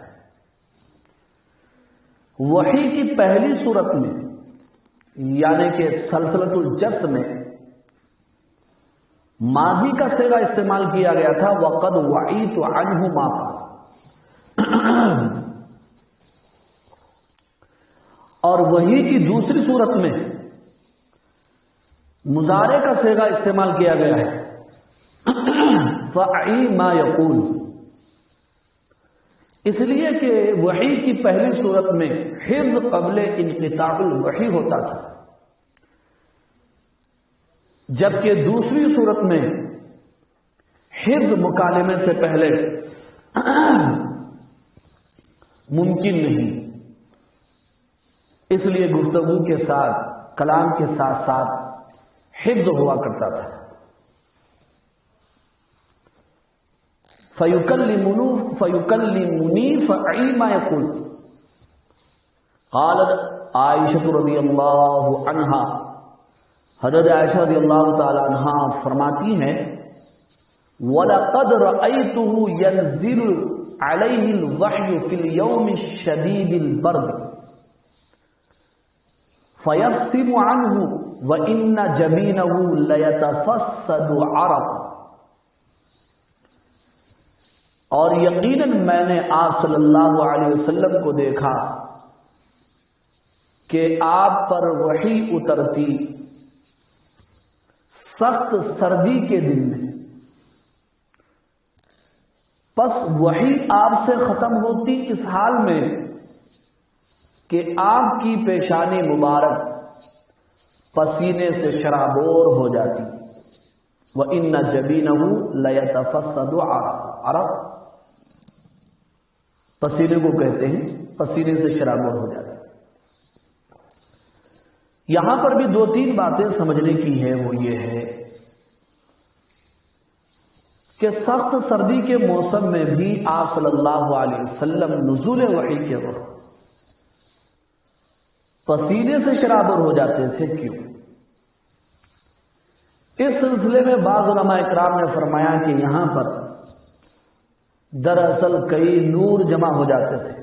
وحی کی پہلی صورت میں یعنی کہ سلسلۃ الجس میں ماضی کا صیغہ استعمال کیا گیا تھا وَقَدْ وَعِيتُ عَنْهُ مَا قَالَ، اور وحی کی دوسری صورت میں مضارع کا صیغہ استعمال کیا گیا ہے فَأَعِي مَا يَقُولُ، اس لیے کہ وحی کی پہلی صورت میں حفظ قبل انقطاع الوحی ہوتا تھا، جبکہ دوسری صورت میں حفظ مکالمے سے پہلے ممکن نہیں، اس لیے گفتگو کے ساتھ کلام کے ساتھ ساتھ حفظ ہوا کرتا تھا. فَيُكَلِّمُنِي فَأَعِي مَا يَقُولُ. قالت عائشہ رضی اللہ عنہا، حضرت عائشہ رضی اللہ تعالی عنہا فرماتی ہیں وَلَقَدْ رَأَيْتُهُ يَنزِلُ عَلَيْهِ الْوَحْيُ فِي الْيَوْمِ الشَّدِيدِ الْبَرْدِ فَيَفْصِمُ عَنْهُ وَإِنَّ جَبِينَهُ لَيَتَفَسَّدُ عَرَقًا، اور یقیناً میں نے آپ صلی اللہ علیہ وسلم کو دیکھا کہ آپ پر وحی اترتی سخت سردی کے دن میں، پس وحی آپ سے ختم ہوتی اس حال میں کہ آپ کی پیشانی مبارک پسینے سے شرابور ہو جاتی. وَإِنَّ جَبِينَهُ لَيَتَفَسَّدُ عَرَقًا، پسینے کو کہتے ہیں، پسینے سے شرابور ہو جاتی. یہاں پر بھی دو تین باتیں سمجھنے کی ہے، وہ یہ ہے کہ سخت سردی کے موسم میں بھی آپ صلی اللہ علیہ وسلم نزول وحی کے وقت پسینے سے شرابور ہو جاتے تھے، کیوں؟ اس سلسلے میں بعض علماء اکرام نے فرمایا کہ یہاں پر دراصل کئی نور جمع ہو جاتے تھے۔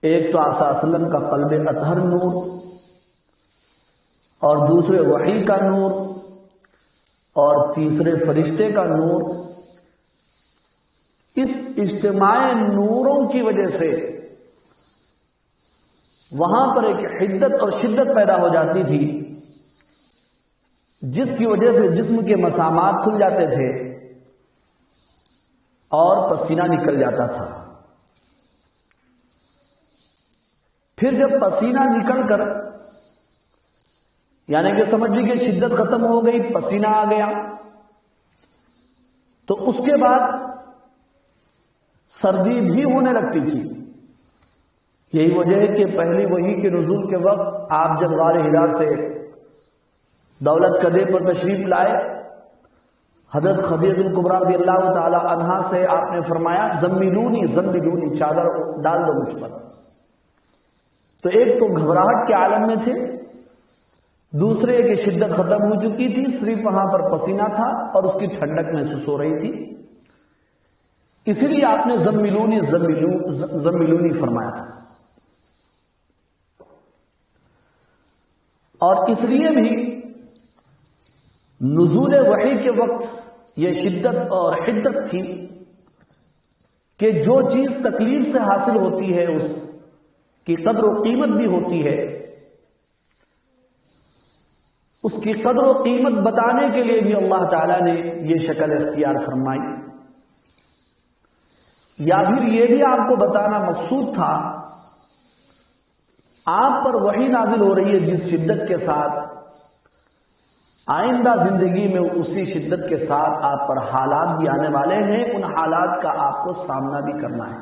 ایک تو آپ صلی اللہ علیہ وسلم کا قلب اطہر نور، اور دوسرے وحی کا نور، اور تیسرے فرشتے کا نور۔ اس اجتماع نوروں کی وجہ سے وہاں پر ایک حدت اور شدت پیدا ہو جاتی تھی، جس کی وجہ سے جسم کے مسامات کھل جاتے تھے اور پسینہ نکل جاتا تھا۔ پھر جب پسینہ نکل کر، یعنی کہ سمجھ لیجیے کہ شدت ختم ہو گئی، پسینہ آ گیا، تو اس کے بعد سردی بھی ہونے لگتی تھی۔ یہی وجہ ہے کہ پہلی وحی کے نزول کے وقت آپ جب غار حرا سے دولت قدے پر تشریف لائے، حضرت خدیجہ الکبریٰ رضی اللہ تعالی عنہا سے آپ نے فرمایا زملونی زملونی، چادر ڈال دو مجھ پر۔ تو ایک تو گھبراہٹ کے عالم میں تھے، دوسرے کی شدت ختم ہو چکی تھی، صرف وہاں پر پسینہ تھا اور اس کی ٹھنڈک محسوس ہو رہی تھی، اسی لیے آپ نے زملونی زملونی فرمایا تھا۔ اور اس لیے بھی نزول وحی کے وقت یہ شدت اور حدت تھی کہ جو چیز تکلیف سے حاصل ہوتی ہے اس کی قدر و قیمت بھی ہوتی ہے، اس کی قدر و قیمت بتانے کے لیے بھی اللہ تعالیٰ نے یہ شکل اختیار فرمائی، یا پھر یہ بھی آپ کو بتانا مقصود تھا آپ پر وحی نازل ہو رہی ہے جس شدت کے ساتھ، آئندہ زندگی میں اسی شدت کے ساتھ آپ پر حالات بھی آنے والے ہیں، ان حالات کا آپ کو سامنا بھی کرنا ہے۔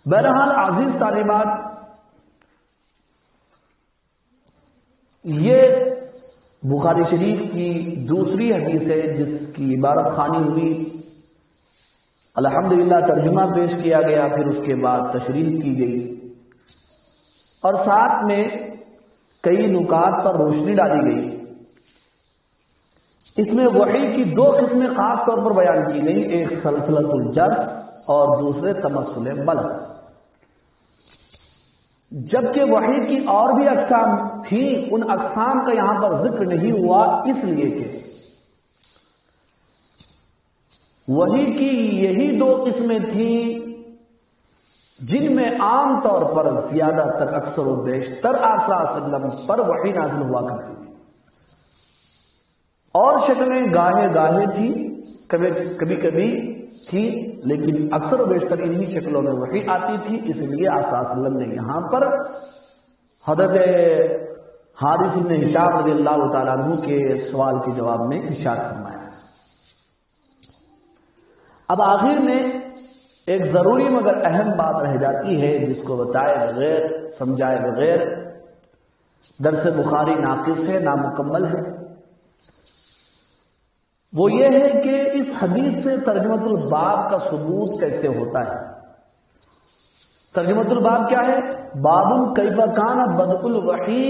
بہرحال عزیز طالبات، یہ بخاری شریف کی دوسری حدیث ہے جس کی عبارت خوانی ہوئی، الحمدللہ ترجمہ پیش کیا گیا، پھر اس کے بعد تشریح کی گئی، اور ساتھ میں کئی نکات پر روشنی ڈالی گئی۔ اس میں وحی کی دو قسمیں خاص طور پر بیان کی گئی، ایک سلسلۃ الجرس اور دوسرے تمثل بلغ، جبکہ وحی کی اور بھی اقسام تھیں، ان اقسام کا یہاں پر ذکر نہیں ہوا، اس لیے کہ وحی کی یہی دو قسمیں تھیں جن میں عام طور پر زیادہ تر اکثر و بیشتر آپ صلی اللہ علیہ وسلم پر وحی نازل ہوا کرتی تھی، اور شکلیں گاہے گاہے تھی، کبھی کبھی تھی، لیکن اکثر و بیشتر انہی شکلوں میں وحی آتی تھی۔ اس لیے آپ صلی اللہ علیہ وسلم نے یہاں پر حضرت حارث بن ہشام رضی اللہ تعالیٰ عنہ کے سوال کے جواب میں ارشاد فرمایا۔ اب آخر میں ایک ضروری مگر اہم بات رہ جاتی ہے جس کو بتائے بغیر، سمجھائے بغیر درس بخاری ناقص ہے، نامکمل ہے۔ وہ یہ ہے کہ اس حدیث سے ترجمۃ الباب کا ثبوت کیسے ہوتا ہے۔ ترجمۃ الباب کیا ہے؟ باب کیف کان بدء الوحی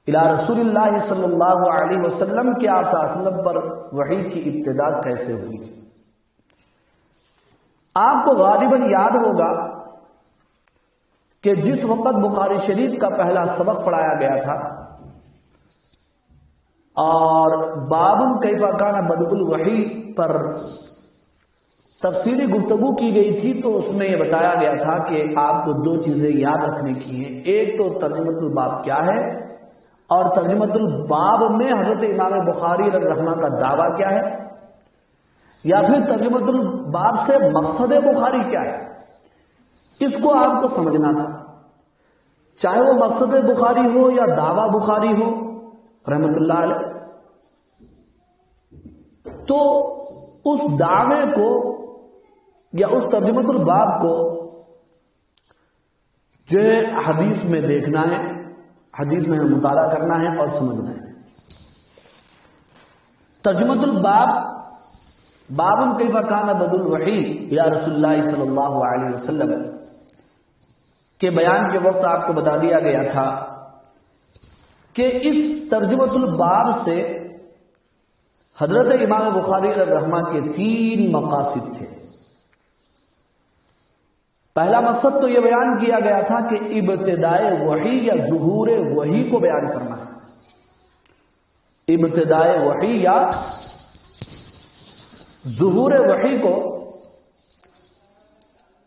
الی رسول اللہ صلی اللہ علیہ وسلم، کہ آپ صلی اللہ علیہ وسلم پر وحی کی ابتدا کیسے ہوئی۔ آپ کو غالباً یاد ہوگا کہ جس وقت بخاری شریف کا پہلا سبق پڑھایا گیا تھا اور باب کیف کان بدء الوحی پر تفصیلی گفتگو کی گئی تھی، تو اس میں یہ بتایا گیا تھا کہ آپ کو دو چیزیں یاد رکھنے کی ہیں، ایک تو ترجمۃ الباب کیا ہے، اور ترجمۃ الباب میں حضرت امام بخاری رحمہ اللہ کا دعویٰ کیا ہے، یا پھر ترجمۃ الباب سے مقصد بخاری کیا ہے، اس کو آپ کو سمجھنا تھا، چاہے وہ مقصد بخاری ہو یا دعویٰ بخاری ہو رحمت اللہ علیہ۔ تو اس دعوے کو یا اس ترجمۃ الباب کو جو ہے حدیث میں دیکھنا ہے، حدیث میں مطالعہ کرنا ہے اور سمجھنا ہے۔ ترجمۃ الباب باب کیف کان بدء الوحی یا رسول اللہ صلی اللہ علیہ وسلم کے بیان کے وقت آپ کو بتا دیا گیا تھا کہ اس ترجمۃ الباب سے حضرت امام بخاری علیہ الرحمہ کے 3 مقاصد تھے۔ پہلا مقصد تو یہ بیان کیا گیا تھا کہ ابتدائے وحی یا ظہور وحی کو بیان کرنا ہے، ابتدائے وحی یا ظہور وحی کو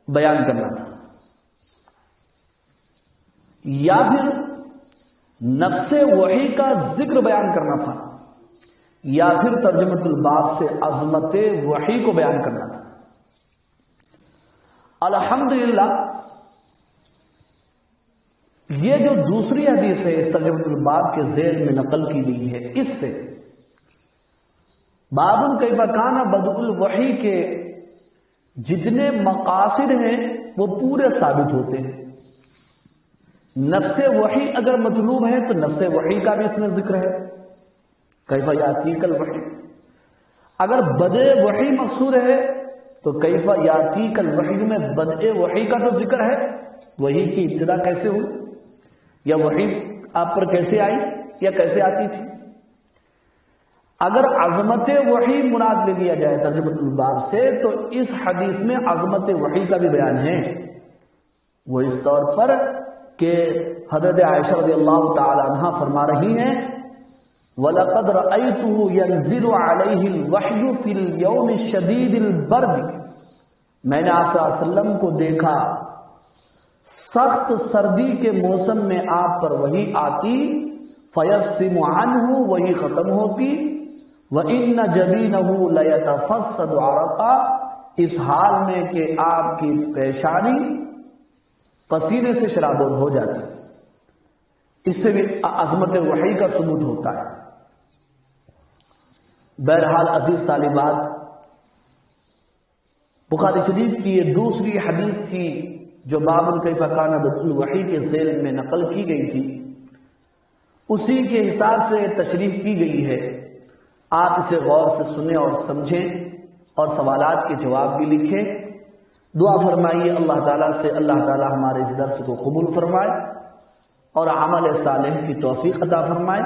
بیان کرنا تھا، یا پھر نفس وحی کا ذکر بیان کرنا تھا، یا پھر ترجمۃ الباب سے عظمت وحی کو بیان کرنا تھا۔ الحمدللہ یہ جو دوسری حدیث ہے اس ترجمۃ الباب کے ذیل میں نقل کی گئی ہے، اس سے باب کیف کان بدء الوحی کے جتنے مقاصد ہیں وہ پورے ثابت ہوتے ہیں۔ نفس وحی اگر مطلوب ہے تو نفس وحی کا بھی اس میں ذکر ہے، کیف یاتیک الوحی۔ اگر بدء وحی مقصود ہے تو کیف یاتیک الوحی میں بدء وحی کا تو ذکر ہے، وحی کی ابتدا کیسے ہوئی، یا وحی آپ پر کیسے آئی یا کیسے آتی تھی۔ اگر عظمت وحی مراد لے لیا جائے ترجمۃ الباب سے تو اس حدیث میں عظمت وحی کا بھی بیان ہے، وہ اس طور پر کہ حضرت عائشہ رضی اللہ تعالی عنہ فرما رہی ہیں وَلَقَدْ رَأَيْتُهُ يَنزِلُ عَلَيْهِ الْوَحْيُ فِي الْيَوْمِ الشَّدِيدِ الْبَرْدِ، میں نے آپ صلی اللہ علیہ وسلم کو دیکھا سخت سردی کے موسم میں آپ پر وحی آتی، فَيَفْصِمُ عَنْهُ وحی ختم ہوتی، وَإِنَّ جَبِينَهُ لَيَتَفَصَّدُ عَرَقًا، اس حال میں کہ آپ کی پیشانی پسینے سے شرابور ہو جاتی۔ اس سے بھی عظمت وحی کا ثبوت ہوتا ہے۔ بہرحال عزیز طالبات، بخاری شریف کی یہ دوسری حدیث تھی جو باب کیف کان بدء الوحی کے ذیل میں نقل کی گئی تھی، اسی کے حساب سے تشریح کی گئی ہے۔ آپ اسے غور سے سنیں اور سمجھیں اور سوالات کے جواب بھی لکھیں۔ دعا فرمائیے اللہ تعالیٰ سے اللہ تعالیٰ ہمارے اس درس کو قبول فرمائے اور عمل صالح کی توفیق عطا فرمائے۔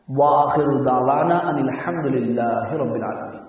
وآخر دعوانا ان الحمد للہ رب العالمین۔